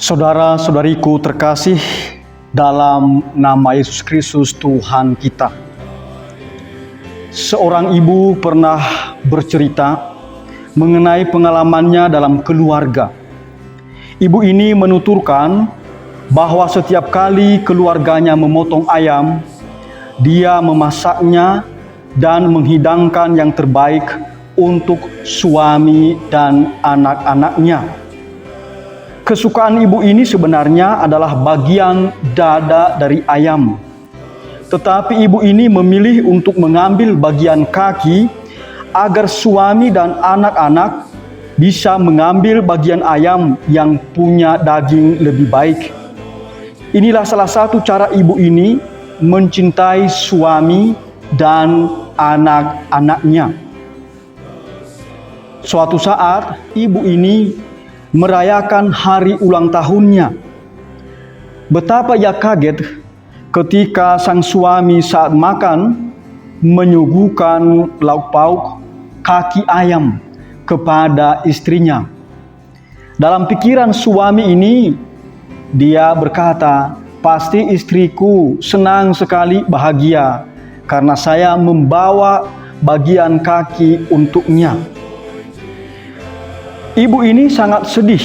Saudara-saudariku terkasih dalam nama Yesus Kristus Tuhan kita. Seorang ibu pernah bercerita mengenai pengalamannya dalam keluarga. Ibu ini menuturkan bahwa setiap kali keluarganya memotong ayam, dia memasaknya dan menghidangkan yang terbaik untuk suami dan anak-anaknya. Kesukaan ibu ini sebenarnya adalah bagian dada dari ayam. Tetapi ibu ini memilih untuk mengambil bagian kaki agar suami dan anak-anak bisa mengambil bagian ayam yang punya daging lebih baik. Inilah salah satu cara ibu ini mencintai suami dan anak-anaknya. Suatu saat ibu ini merayakan hari ulang tahunnya. Betapa ia kaget ketika sang suami saat makan menyuguhkan lauk pauk kaki ayam kepada istrinya. Dalam pikiran suami ini, dia berkata, "Pasti istriku senang sekali bahagia karena saya membawa bagian kaki untuknya." Ibu ini sangat sedih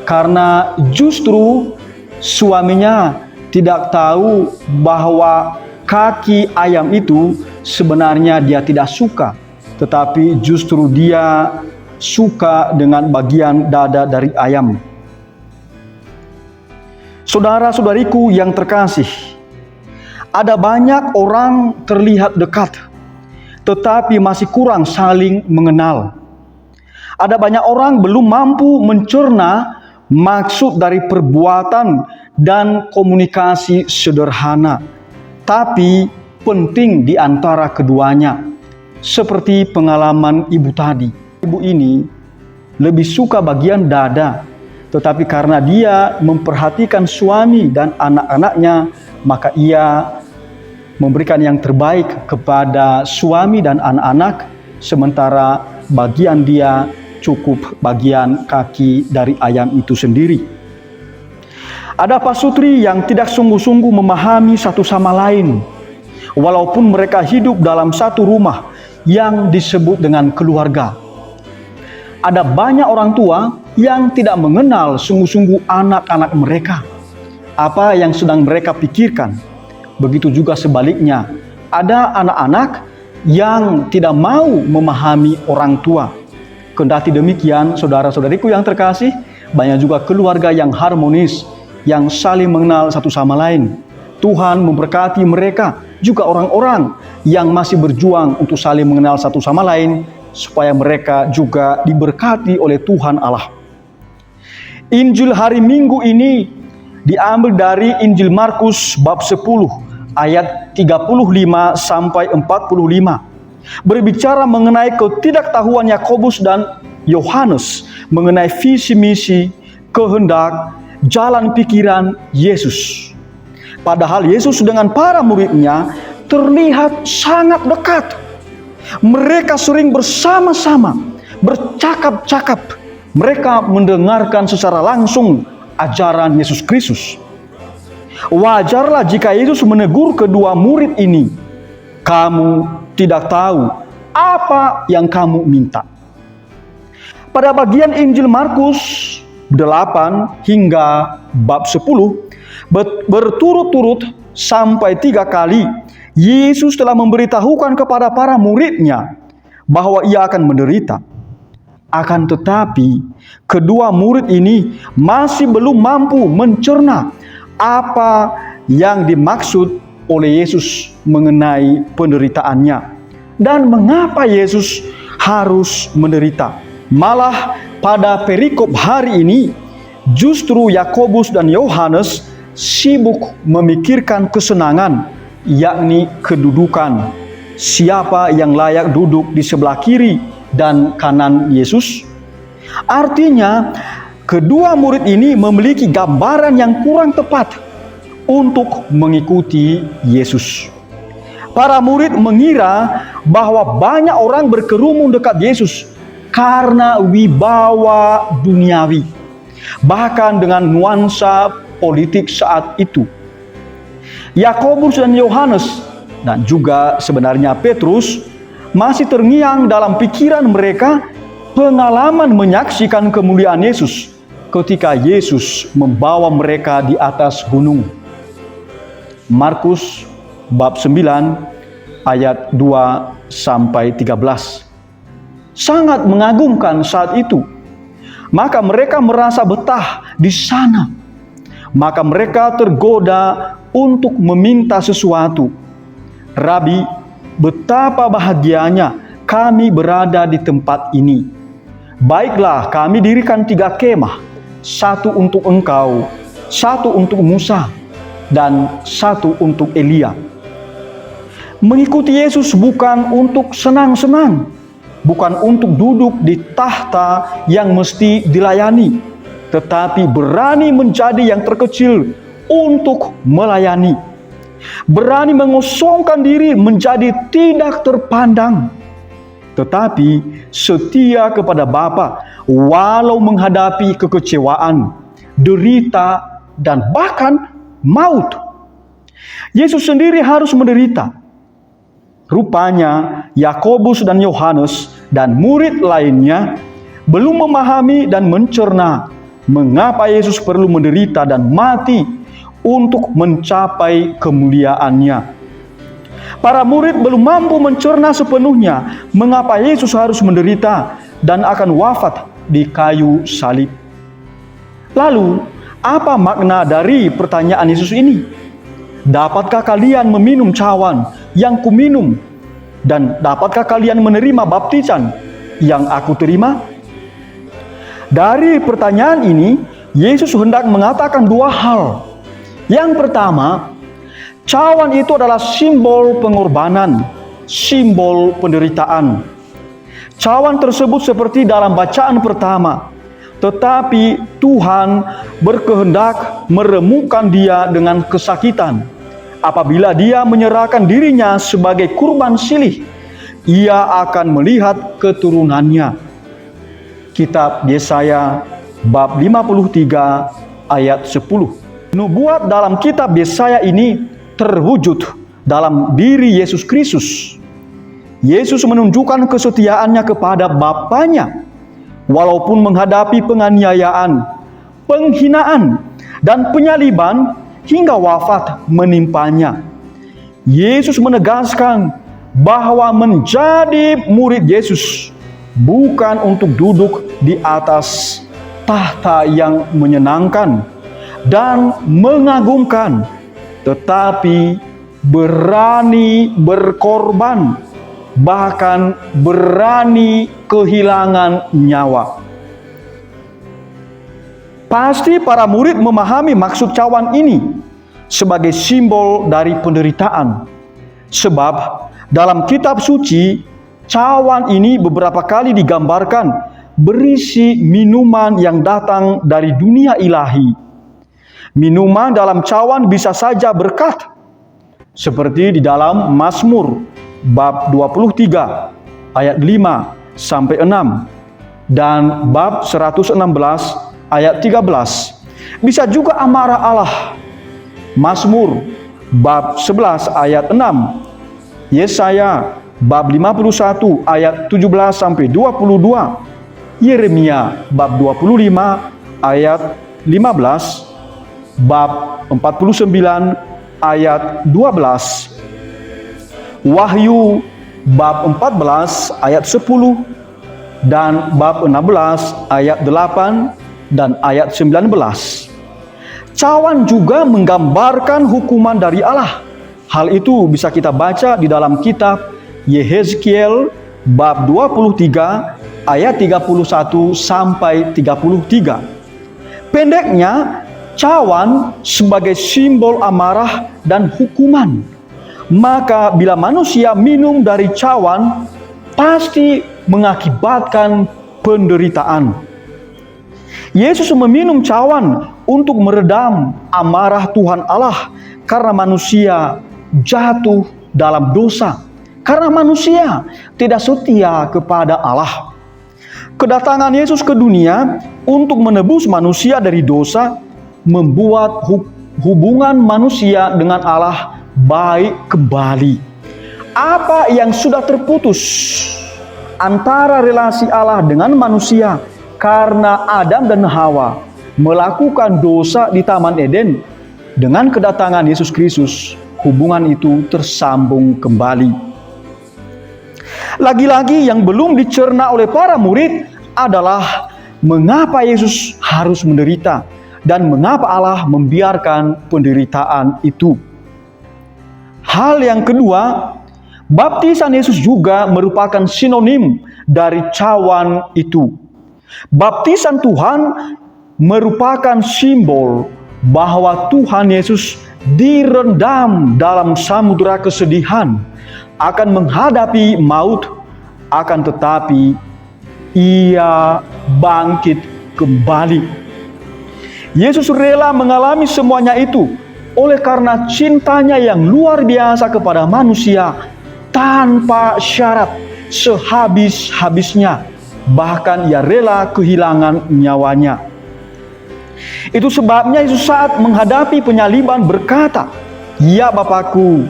karena justru suaminya tidak tahu bahwa kaki ayam itu sebenarnya dia tidak suka, tetapi justru dia suka dengan bagian dada dari ayam. Saudara-saudariku yang terkasih, ada banyak orang terlihat dekat, tetapi masih kurang saling mengenal. Ada banyak orang belum mampu mencerna maksud dari perbuatan dan komunikasi sederhana, tapi penting di antara keduanya. Seperti pengalaman ibu tadi. Ibu ini lebih suka bagian dada, tetapi karena dia memperhatikan suami dan anak-anaknya, maka ia memberikan yang terbaik kepada suami dan anak-anak, sementara bagian dia cukup bagian kaki dari ayam itu sendiri. Ada pasutri yang tidak sungguh-sungguh memahami satu sama lain, walaupun mereka hidup dalam satu rumah yang disebut dengan keluarga. Ada banyak orang tua yang tidak mengenal sungguh-sungguh anak-anak mereka, apa yang sedang mereka pikirkan. Begitu juga sebaliknya, ada anak-anak yang tidak mau memahami orang tua. Kendati demikian, saudara-saudariku yang terkasih, banyak juga keluarga yang harmonis, yang saling mengenal satu sama lain. Tuhan memberkati mereka, juga orang-orang yang masih berjuang untuk saling mengenal satu sama lain, supaya mereka juga diberkati oleh Tuhan Allah. Injil hari Minggu ini diambil dari Injil Markus bab 10 ayat 35 sampai 45. Berbicara mengenai ketidaktahuan Yakobus dan Yohanes mengenai visi misi, kehendak, jalan pikiran Yesus. Padahal Yesus dengan para muridnya terlihat sangat dekat. Mereka sering bersama-sama, bercakap-cakap. Mereka mendengarkan secara langsung ajaran Yesus Kristus. Wajarlah jika Yesus menegur kedua murid ini, "Kamu tidak tahu apa yang kamu minta." Pada bagian Injil Markus 8 hingga bab 10 berturut-turut sampai 3 kali Yesus telah memberitahukan kepada para muridnya bahwa ia akan menderita. Akan tetapi kedua murid ini masih belum mampu mencerna apa yang dimaksud oleh Yesus mengenai penderitaannya dan mengapa Yesus harus menderita. Malah pada perikop hari ini justru Yakobus dan Yohanes sibuk memikirkan kesenangan, yakni kedudukan. Siapa yang layak duduk di sebelah kiri dan kanan Yesus? Artinya kedua murid ini memiliki gambaran yang kurang tepat untuk mengikuti Yesus. Para murid mengira bahwa banyak orang berkerumun dekat Yesus karena wibawa duniawi. bahkan dengan nuansa politik saat itu. Yakobus dan Yohanes, dan juga sebenarnya Petrus, masih terngiang dalam pikiran mereka pengalaman menyaksikan kemuliaan Yesus ketika Yesus membawa mereka di atas gunung. Markus bab 9 ayat 2-13. Sangat mengagumkan saat itu. Maka mereka merasa betah di sana. Maka mereka tergoda untuk meminta sesuatu. Rabi, betapa bahagianya kami berada di tempat ini. Baiklah, kami dirikan 3 kemah, 1 untuk engkau, 1 untuk Musa, dan 1 untuk Elia. Mengikuti Yesus bukan untuk senang-senang, bukan untuk duduk di tahta yang mesti dilayani, tetapi berani menjadi yang terkecil untuk melayani. Berani mengosongkan diri menjadi tidak terpandang, tetapi setia kepada Bapa walau menghadapi kekecewaan, derita, dan bahkan maut. Yesus sendiri harus menderita. Rupanya Yakobus dan Yohanes dan murid lainnya belum memahami dan mencerna mengapa Yesus perlu menderita dan mati untuk mencapai kemuliaannya. Para murid belum mampu mencerna sepenuhnya mengapa Yesus harus menderita dan akan wafat di kayu salib. Lalu, apa makna dari pertanyaan Yesus ini? Dapatkah kalian meminum cawan yang kuminum? Dan dapatkah kalian menerima baptisan yang aku terima? Dari pertanyaan ini, Yesus hendak mengatakan 2 hal. Yang pertama, cawan itu adalah simbol pengorbanan, simbol penderitaan. Cawan tersebut seperti dalam bacaan pertama, tetapi Tuhan berkehendak meremukkan dia dengan kesakitan. Apabila dia menyerahkan dirinya sebagai kurban silih, ia akan melihat keturunannya. Kitab Yesaya bab 53 ayat 10. Nubuat dalam kitab Yesaya ini terwujud dalam diri Yesus Kristus. Yesus menunjukkan kesetiaannya kepada Bapanya, walaupun menghadapi penganiayaan, penghinaan, dan penyaliban hingga wafat menimpanya. Yesus menegaskan bahwa menjadi murid Yesus bukan untuk duduk di atas tahta yang menyenangkan dan mengagumkan, tetapi berani berkorban, bahkan berani kehilangan nyawa. Pasti para murid memahami maksud cawan ini sebagai simbol dari penderitaan. Sebab dalam kitab suci, cawan ini beberapa kali digambarkan berisi minuman yang datang dari dunia ilahi. Minuman dalam cawan bisa saja berkat, seperti di dalam Mazmur bab 23 ayat 5-6 dan bab 116 ayat 13. Bisa juga amarah Allah. Mazmur bab 11 ayat 6. Yesaya bab 51 ayat 17-22. Yeremia bab 25 ayat 15. Bab 49 ayat 12. Wahyu bab 14 ayat 10 dan bab 16 ayat 8 dan ayat 19. Cawan juga menggambarkan hukuman dari Allah. Hal itu bisa kita baca di dalam kitab Yehezkiel bab 23 ayat 31-33. Pendeknya, cawan sebagai simbol amarah dan hukuman. Maka bila manusia minum dari cawan, pasti mengakibatkan penderitaan. Yesus meminum cawan untuk meredam amarah Tuhan Allah karena manusia jatuh dalam dosa, karena manusia tidak setia kepada Allah. Kedatangan Yesus ke dunia untuk menebus manusia dari dosa membuat hubungan manusia dengan Allah baik kembali. Apa yang sudah terputus antara relasi Allah dengan manusia karena Adam dan Hawa melakukan dosa di Taman Eden, dengan kedatangan Yesus Kristus, hubungan itu tersambung kembali. Lagi-lagi yang belum dicerna oleh para murid adalah mengapa Yesus harus menderita dan mengapa Allah membiarkan penderitaan itu. Hal yang kedua, baptisan Yesus juga merupakan sinonim dari cawan itu. Baptisan Tuhan merupakan simbol bahwa Tuhan Yesus direndam dalam samudera kesedihan, akan menghadapi maut, akan tetapi Ia bangkit kembali. Yesus rela mengalami semuanya itu oleh karena cintanya yang luar biasa kepada manusia tanpa syarat, sehabis-habisnya. Bahkan Ia rela kehilangan nyawanya. Itu sebabnya Yesus saat menghadapi penyaliban berkata, "Ya Bapakku,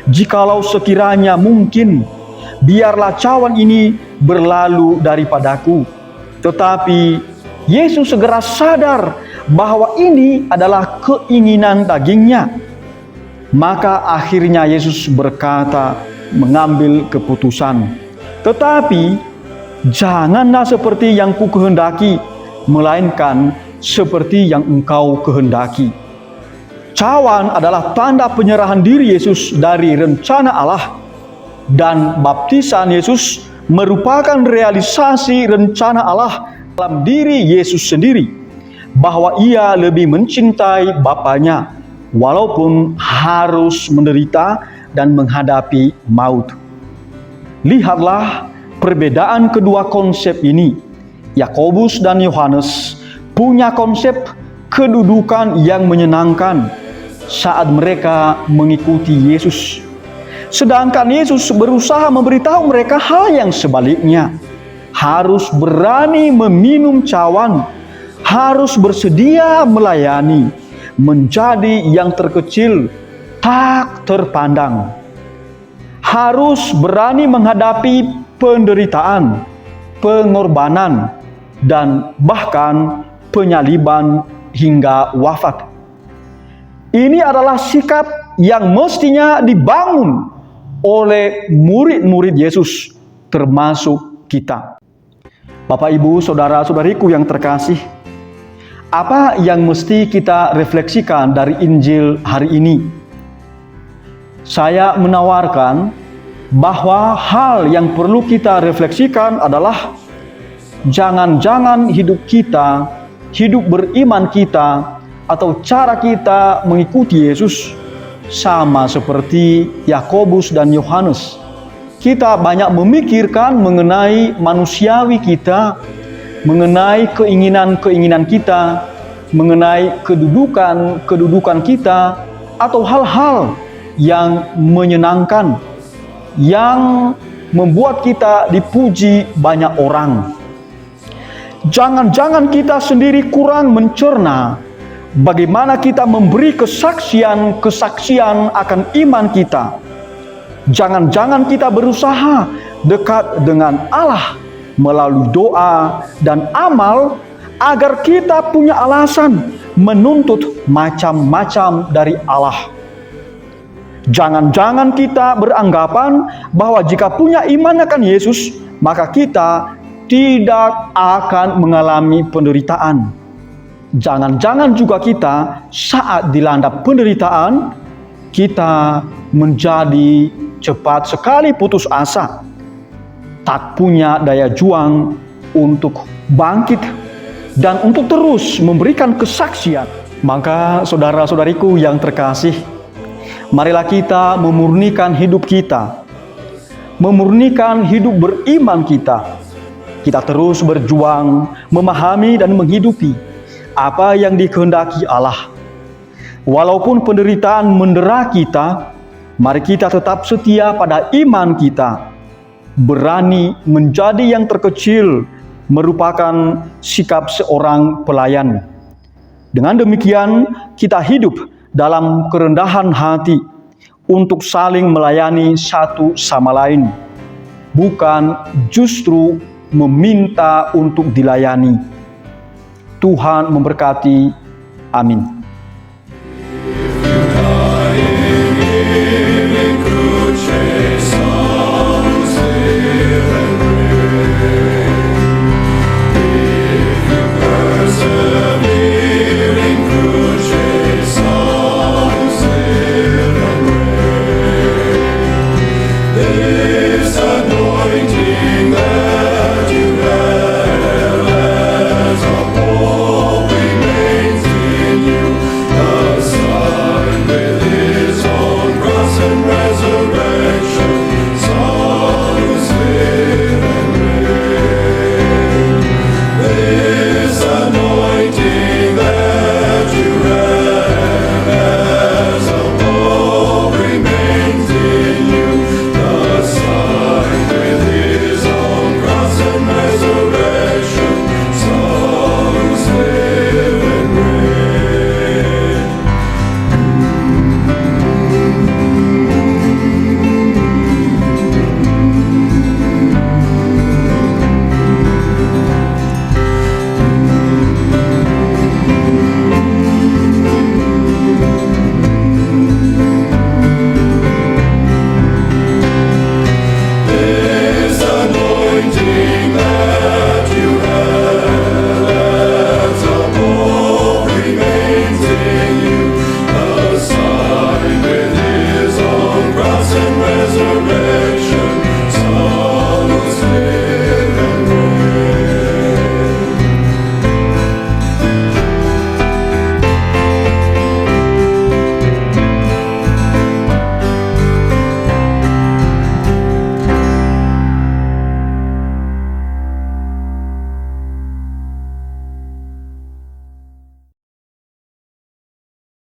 jikalau sekiranya mungkin, biarlah cawan ini berlalu daripadaku." Tetapi Yesus segera sadar bahwa ini adalah keinginan dagingnya. Maka akhirnya Yesus berkata, mengambil keputusan, "Tetapi janganlah seperti yang kukehendaki, melainkan seperti yang engkau kehendaki." Cawan adalah tanda penyerahan diri Yesus dari rencana Allah, dan baptisan Yesus merupakan realisasi rencana Allah dalam diri Yesus sendiri, bahwa Ia lebih mencintai Bapanya walaupun harus menderita dan menghadapi maut. Lihatlah perbedaan kedua konsep ini. Yakobus dan Yohanes punya konsep kedudukan yang menyenangkan saat mereka mengikuti Yesus. Sedangkan Yesus berusaha memberitahu mereka hal yang sebaliknya. Harus berani meminum cawan, harus bersedia melayani, menjadi yang terkecil, tak terpandang. Harus berani menghadapi penderitaan, pengorbanan, dan bahkan penyaliban hingga wafat. Ini adalah sikap yang mestinya dibangun oleh murid-murid Yesus, termasuk kita. Bapak, Ibu, saudara-saudariku yang terkasih, apa yang mesti kita refleksikan dari Injil hari ini? Saya menawarkan bahwa hal yang perlu kita refleksikan adalah jangan-jangan hidup kita, hidup beriman kita, atau cara kita mengikuti Yesus sama seperti Yakobus dan Yohanes. Kita banyak memikirkan mengenai manusiawi kita, mengenai keinginan-keinginan kita, mengenai kedudukan kita, atau hal-hal yang menyenangkan, yang membuat kita dipuji banyak orang. Jangan-jangan kita sendiri kurang mencerna bagaimana kita memberi kesaksian akan iman kita. Jangan-jangan kita berusaha dekat dengan Allah melalui doa dan amal agar kita punya alasan menuntut macam-macam dari Allah. Jangan-jangan kita beranggapan bahwa jika punya iman akan Yesus, maka kita tidak akan mengalami penderitaan. Jangan-jangan juga kita saat dilanda penderitaan, kita menjadi cepat sekali putus asa, tak punya daya juang untuk bangkit dan untuk terus memberikan kesaksian. Maka saudara-saudariku yang terkasih, marilah kita memurnikan hidup kita, memurnikan hidup beriman kita. Kita terus berjuang memahami dan menghidupi apa yang dikehendaki Allah. Walaupun penderitaan mendera kita, mari kita tetap setia pada iman kita, berani menjadi yang terkecil, merupakan sikap seorang pelayan. Dengan demikian, kita hidup dalam kerendahan hati untuk saling melayani satu sama lain, bukan justru meminta untuk dilayani. Tuhan memberkati. Amin.